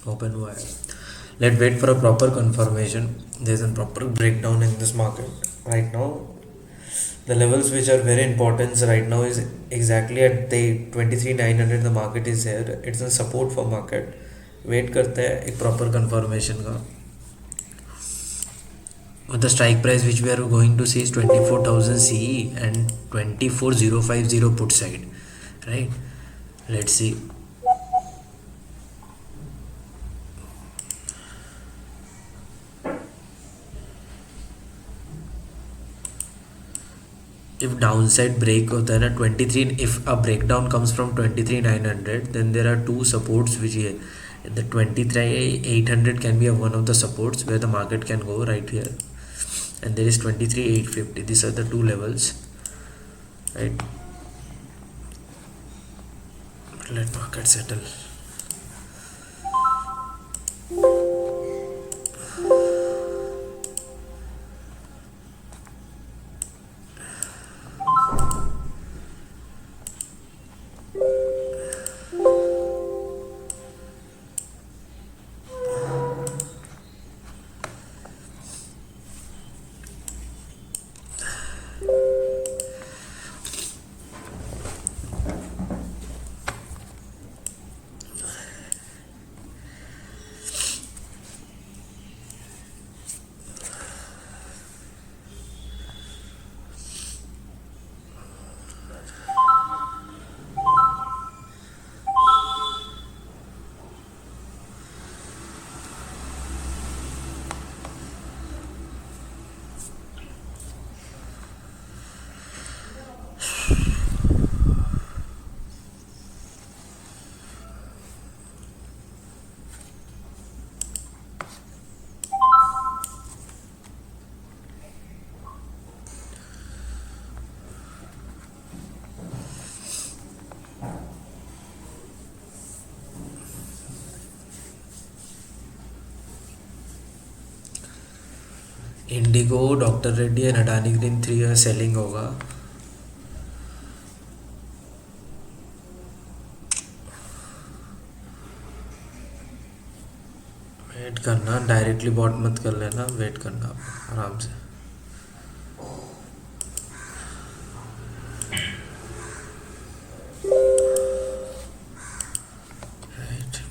open wire. Let's wait for a proper confirmation. There's a proper breakdown in this market right now. The levels which are very important right now is exactly at the 23,900 the market is here. It's a support for market. Wait करते हैं एक proper confirmation का. The strike price which we are going to see is 24,000 CE and 24,050 put side, right? Let's see. If downside break होता है ना 23, if a breakdown comes from 23,900, then there are two supports which here. The 23,800 can be one of the supports where the market can go right here, and there is 23,850. These are the two levels, right? Let market settle. IndiGo, doctor Reddy and Adani green 3 year selling होगा. Wait करना, directly bought मत कर लेना, wait करना आराम से. Right,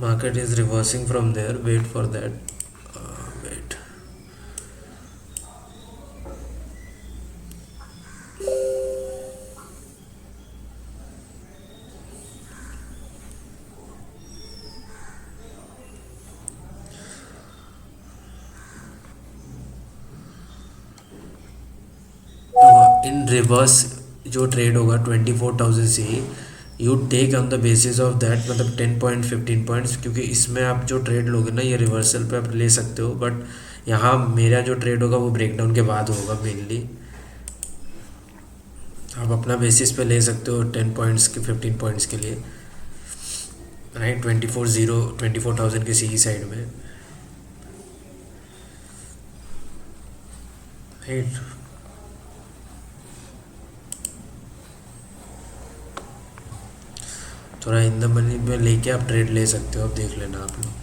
market is reversing from there. Wait for that. Wait. In reverse जो trade होगा 24,000 से ही you take on the basis of that, मतलब 10 पॉइंट 15 पॉइंट्स, क्योंकि इसमें आप जो ट्रेड लोगे ना ये रिवर्सल पे आप ले सकते हो. बट यहाँ मेरा जो ट्रेड होगा वो ब्रेकडाउन के बाद होगा मेनली. आप अपना बेसिस पे ले सकते हो 10 पॉइंट्स के 15 पॉइंट्स के लिए, राइट. 24,000 के सी साइड में, राइट. थोड़ा इन द मनी में लेके आप ट्रेड ले सकते हो, अब देख लेना आप लोग.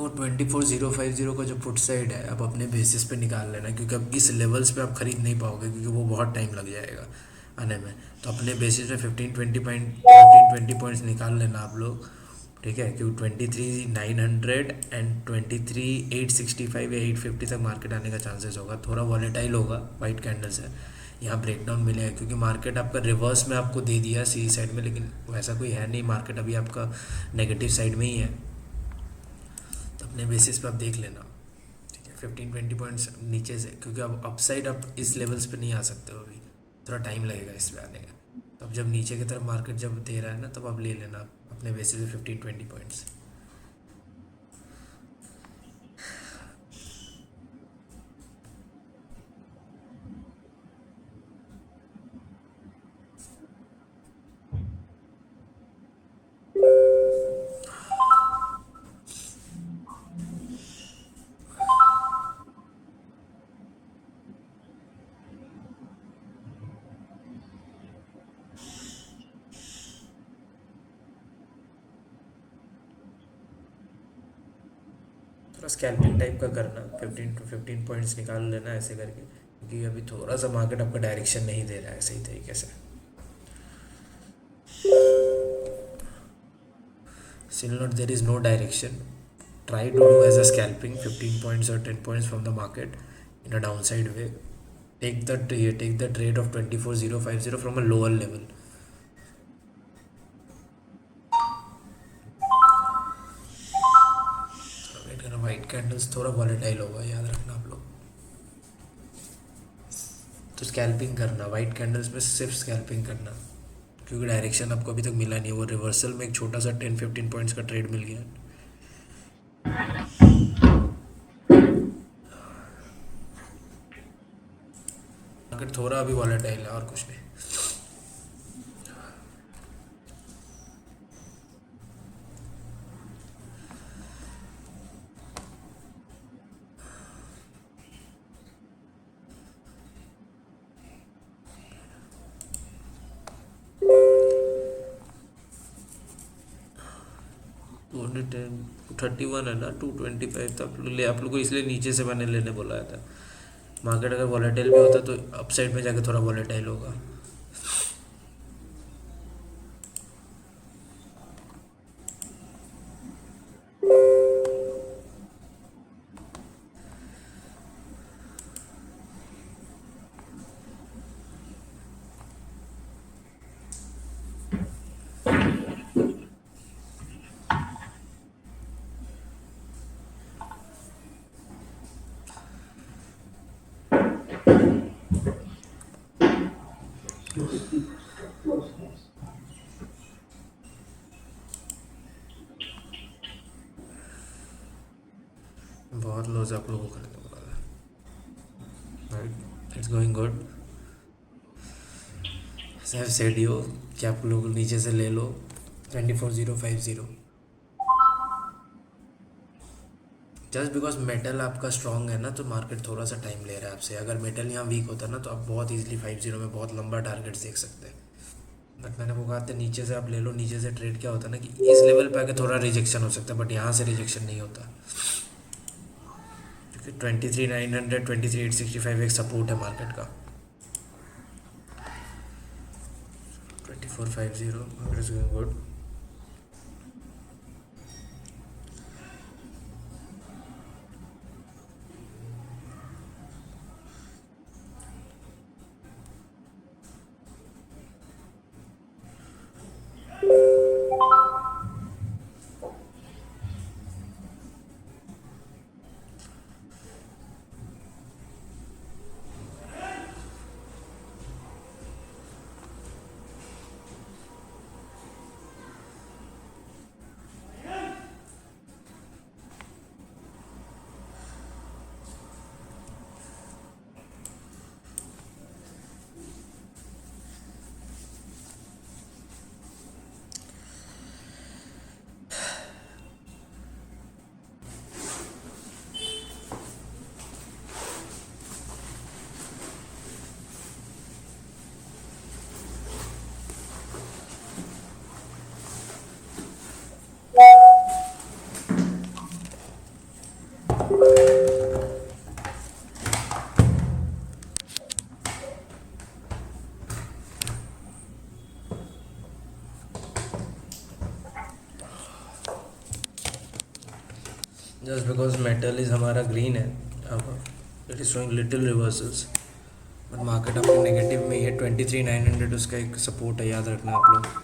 देखो 24050 का जो पुट साइड है अब अपने बेसिस पे निकाल लेना, क्योंकि अब इस लेवल्स पे आप खरीद नहीं पाओगे क्योंकि वो बहुत टाइम लग जाएगा आने में। तो अपने बेसिस पे 15-20 पॉइंट्स निकाल लेना आप लोग, ठीक है। क्योंकि 23,900 एंड 23,865 या 850 तक मार्केट आने का चांसेस होगा। थोड़ा वॉलेटाइल होगा, वाइट कैंडल्स है, यहाँ ब्रेकडाउन मिलेगा क्योंकि मार्केट आपका रिवर्स में आपको दे दिया सी साइड में, लेकिन वैसा कोई है नहीं, मार्केट अभी आपका नेगेटिव साइड में ही है। तो अपने बेसिस पे आप देख लेना, ठीक है। 15-20 पॉइंट्स नीचे से, क्योंकि अब अपसाइड आप इस लेवल्स पे नहीं आ सकते हो अभी, थोड़ा टाइम लगेगा इस पे आने का। तो अब जब नीचे की तरफ मार्केट जब दे रहा है ना, तब आप ले लेना अपने बेसिस पे 15-20 पॉइंट्स। थोड़ा स्कैल्पिंग टाइप का करना, 15 to 15 पॉइंट्स निकाल लेना ऐसे करके, क्योंकि अभी थोड़ा सा मार्केट आपका डायरेक्शन नहीं दे रहा है सही तरीके से। Still not, there is no direction. Try to do as a scalping 15 points or 10 points from the market in a downside way. Take the trade of 24050 from a lower level. Wait करना, white candles थोड़ा volatile होगा, याद रखना आप लोग। तो scalping करना, white candles में सिर्फ स्कैल्पिंग करना, क्योंकि डायरेक्शन आपको अभी तक मिला नहीं है। वो रिवर्सल में एक छोटा सा 10-15 पॉइंट्स का ट्रेड मिल गया। मार्केट थोड़ा अभी वॉलेटाइल है और कुछ नहीं। टू हंड्रेड 31 है ना, 225 तो आप लोग को इसलिए नीचे से मैंने लेने बोला था। मार्केट अगर वॉलेटाइल भी होता तो अपसाइड में जाके थोड़ा वॉलेटाइल होगा। बहुत लॉस आप लोगों को करने बोला था, right. It's going good. I said you कि आप लोग नीचे से ले लो 24050। जस्ट बिकॉज मेटल आपका स्ट्रांग है ना, तो मार्केट थोड़ा सा टाइम ले रहा है आपसे। अगर मेटल यहाँ वीक होता ना, तो आप बहुत इजीली 50 में बहुत लंबा टारगेट देख सकते हैं। बट मैंने वो कहा था नीचे से आप ले लो। नीचे से ट्रेड क्या होता है ना कि इस लेवल पे आके थोड़ा रिजेक्शन हो सकता है, बट यहाँ से रिजेक्शन नहीं होता, क्योंकि 23,900 23,865 एक सपोर्ट है मार्केट का। 2450 market is going good. Just because metal is हमारा ग्रीन है, अब it is showing little reversals, but market अपने नेगेटिव में ही है। 23,900 उसका एक सपोर्ट है, याद रखना आप लोग।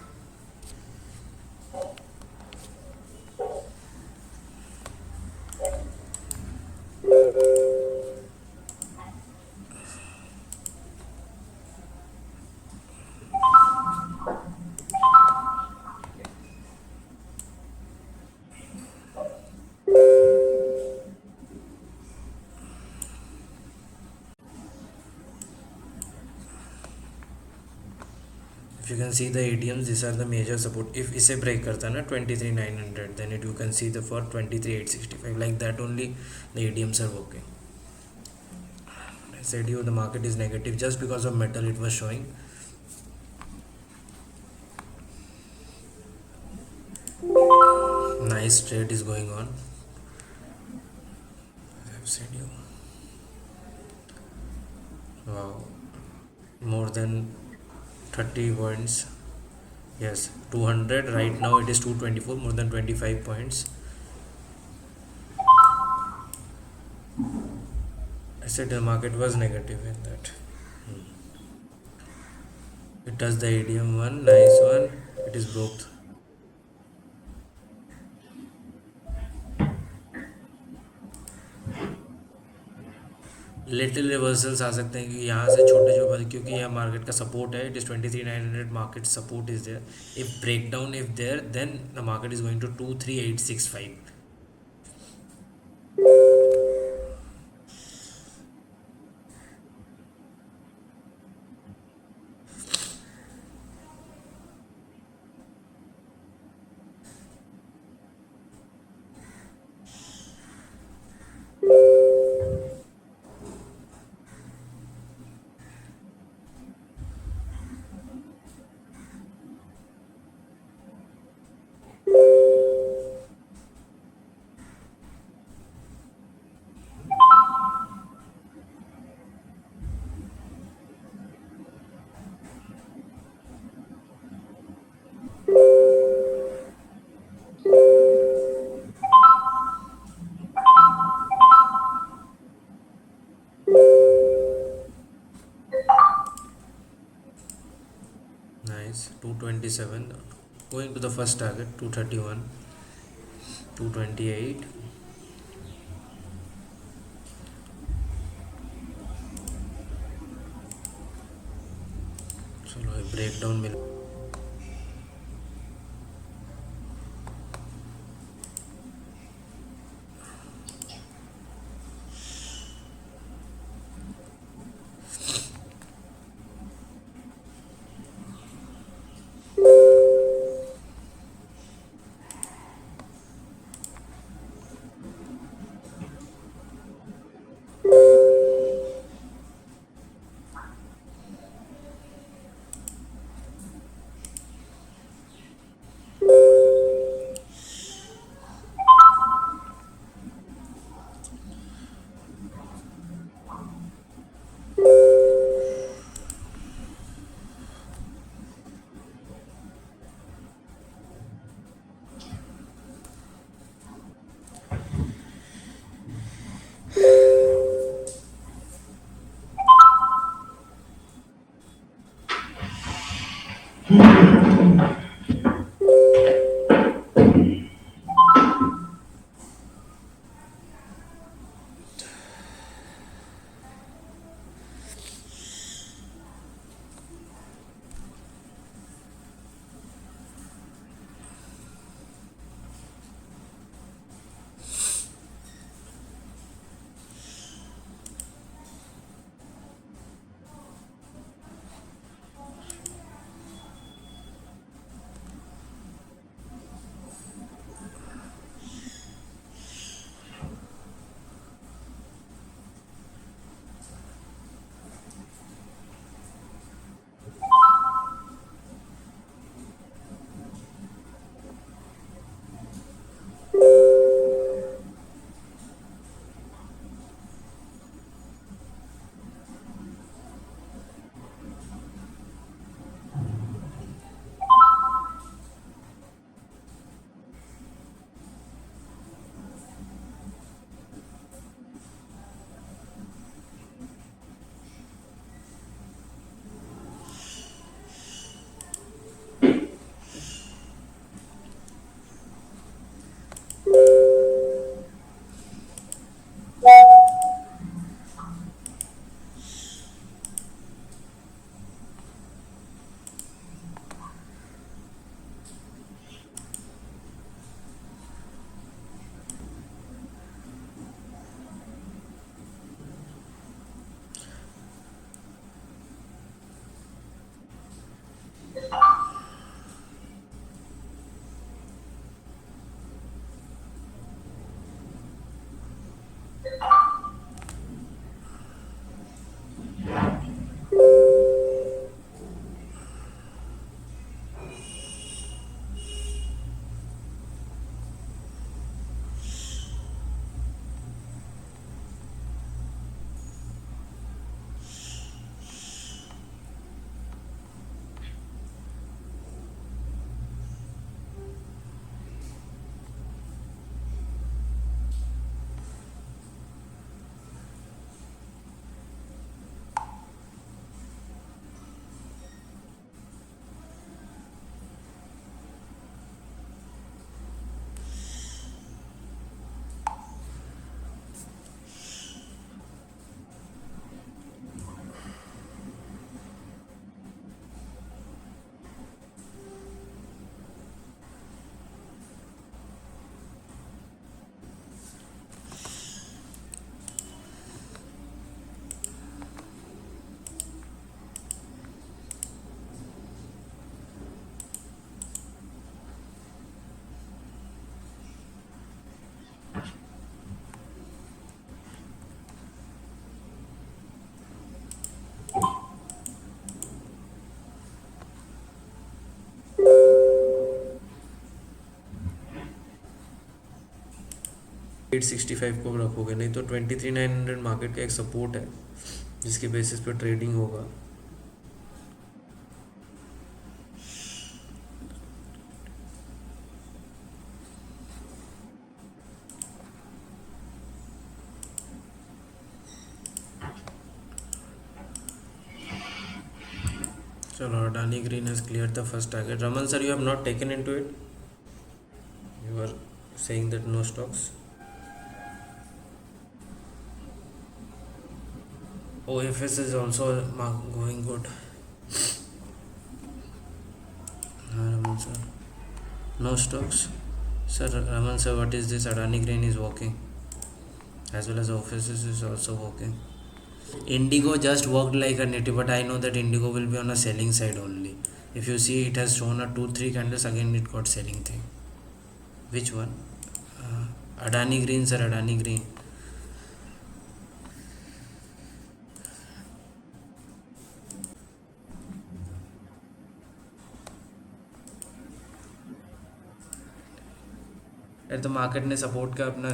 If you can see the ATMs, these are the major support. If इसे break करता है ना 23,900, then it you can see the for 23,865, like that only the ATMs are working. I said you the market is negative just because of metal it was showing. Nice trade is going on. I have said you. Wow, more than 30 points. Yes, 200. Right now it is 224, more than 25 points. I said the market was negative in that. It does the ADM one, nice one. It is broke. Little reversals आ सकते हैं कि यहाँ से छोटे छोटे, क्योंकि यह मार्केट का सपोर्ट है। It is 23,900 market support is there. If break down if there, then the market is going to 23,865। Nice, 227, going to the first target 231, 228। चलो ब्रेक डाउन मिल। 865 को रखोगे, नहीं तो 23,900 मार्केट का एक सपोर्ट है जिसके बेसिस पे ट्रेडिंग होगा। चलो, Adani green has clear the first target. Raman sir, you have not taken into it, you are saying that no stocks. OFS is also going good. Raman sir, no stocks. Sir, Raman sir, what is this? Adani Green is working, as well as OFS is also working. Indigo just worked like a native, but I know that Indigo will be on a selling side only. If you see, it has shown a 2-3 candles, again it got selling thing. Which one? Adani Green, sir, Adani Green. तो market ने support का अपना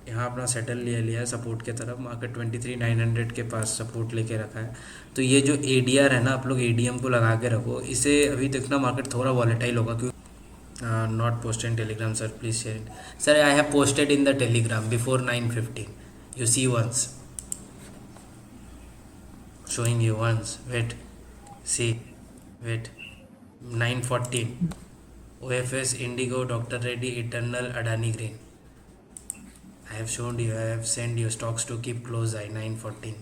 यहाँ अपना settle लिया है support के तरफ। मार्केट 23,900 के पास सपोर्ट लेके रखा है। तो ये जो ADR है ना, आप लोग ADM को लगा के रखो। इसे अभी देखना मार्केट थोड़ा वॉलेटाइल होगा क्योंकि not posted in Telegram sir, please share it. Sir, I have posted in the Telegram before 9:15, you see once, showing you once, wait, see, wait, 9:14, OFS, Indigo, Dr. Reddy, Eternal, Adani Green. I have shown you, I have sent you stocks to keep close eye, 9:14.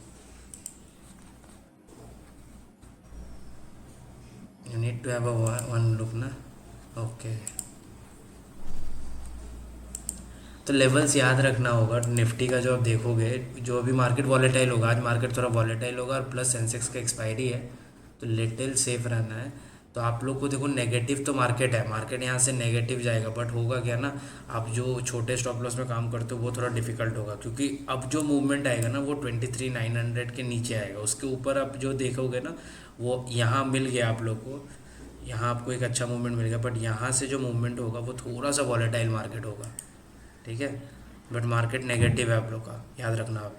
You need to have a one look ना, okay. तो levels याद रखना होगा। Nifty का जो आप देखोगे, जो अभी मार्केट वॉलेटाइल होगा, आज मार्केट थोड़ा वॉलेटाइल होगा और प्लस सेंसेक्स का एक्सपायरी है, तो लिटिल सेफ रहना है। तो आप लोग को देखो, नेगेटिव तो मार्केट है, मार्केट यहाँ से नेगेटिव जाएगा, बट होगा क्या ना, आप जो छोटे स्टॉप लॉस में काम करते हो वो थोड़ा डिफिकल्ट होगा, क्योंकि अब जो मूवमेंट आएगा ना वो 23,900 के नीचे आएगा। उसके ऊपर आप जो देखोगे ना, वो यहाँ मिल गया आप लोग को, यहाँ आपको एक अच्छा मूवमेंट मिल गया, बट यहाँ से जो मूवमेंट होगा वो थोड़ा सा वॉलेटाइल मार्केट होगा, ठीक है। बट मार्केट नेगेटिव है आप लोग का, याद रखना आप।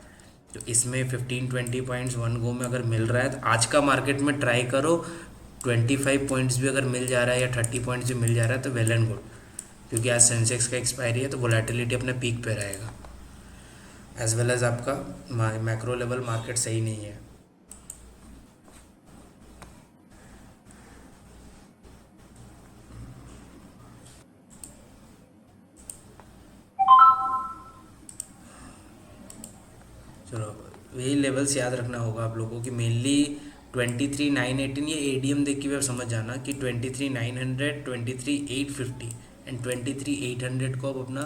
तो इसमें 15-20 पॉइंट्स वन गो में अगर मिल रहा है तो आज का मार्केट में ट्राई करो, 25 पॉइंट्स भी अगर मिल जा रहा है या 30 पॉइंट्स भी मिल जा रहा है तो वेल एंड गुड, क्योंकि आज सेंसेक्स का एक्सपायरी है तो वोलेटिलिटी अपने पीक पे रहेगा, एज वेल एज आपका मैक्रो लेवल मार्केट सही नहीं है। चलो, यही लेवल्स याद रखना होगा आप लोगों को कि मेनली 23,918, ये ADM देख के भी आप समझ जाना कि 23,900, 23,850 एंड 23,800 को आप अपना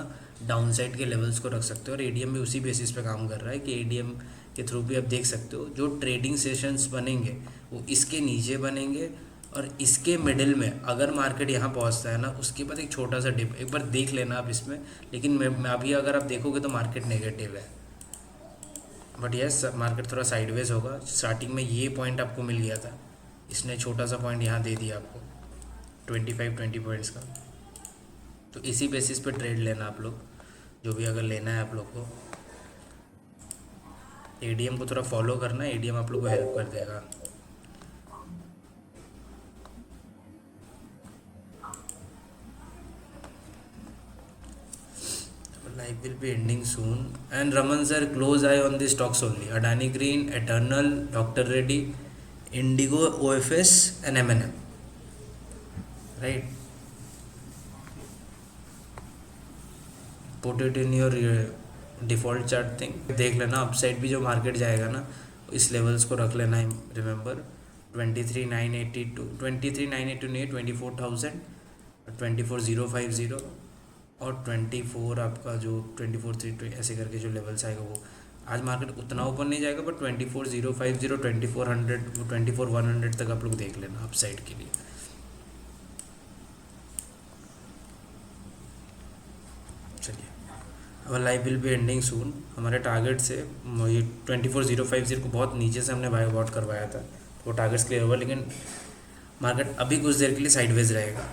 डाउन साइड के लेवल्स को रख सकते हो। और ADM भी उसी बेसिस पे काम कर रहा है कि ADM के थ्रू भी आप देख सकते हो जो ट्रेडिंग सेशंस बनेंगे वो इसके नीचे बनेंगे, और इसके मिडिल में अगर मार्केट यहाँ पहुँचता है ना, उसके बाद एक छोटा सा डिप एक बार देख लेना आप इसमें। लेकिन मैं अभी अगर आप देखोगे तो मार्केट नेगेटिव है, बट यस मार्केट थोड़ा साइडवेज होगा। स्टार्टिंग में ये पॉइंट आपको मिल गया था, इसने छोटा सा पॉइंट यहाँ दे दिया आपको 20 पॉइंट्स का। तो इसी बेसिस पे ट्रेड लेना आप लोग, जो भी अगर लेना है आप लोग को। एडीएम को थोड़ा फॉलो करना, एडीएम आप लोग को हेल्प कर देगा। Life will be ending soon. And Raman sir, close eye on the stocks only. Adani Green, Eternal, Dr. Reddy, Indigo, OFS and M&M. Right? Put it in your default chart thing, देख लेना। Upside भी जो market जाएगा ना, इस levels को रख लेना। रिमेंबर 23,982, 23,982 नहीं, 24,000, 24,050 और 24 आपका जो 24,3 ऐसे करके जो लेवल्स आएगा वो। आज मार्केट उतना ऊपर नहीं जाएगा, बट 24,050, 2400, 24,100 तक आप लोग देख लेना अपसाइड के लिए। चलिए, अब लाइफ विल बी एंडिंग सून। हमारे टारगेट से ये 24,050 को बहुत नीचे से हमने बाय आउट करवाया था, तो वो टारगेट्स क्लियर हुआ, लेकिन मार्केट अभी कुछ देर के लिए साइडवेज रहेगा।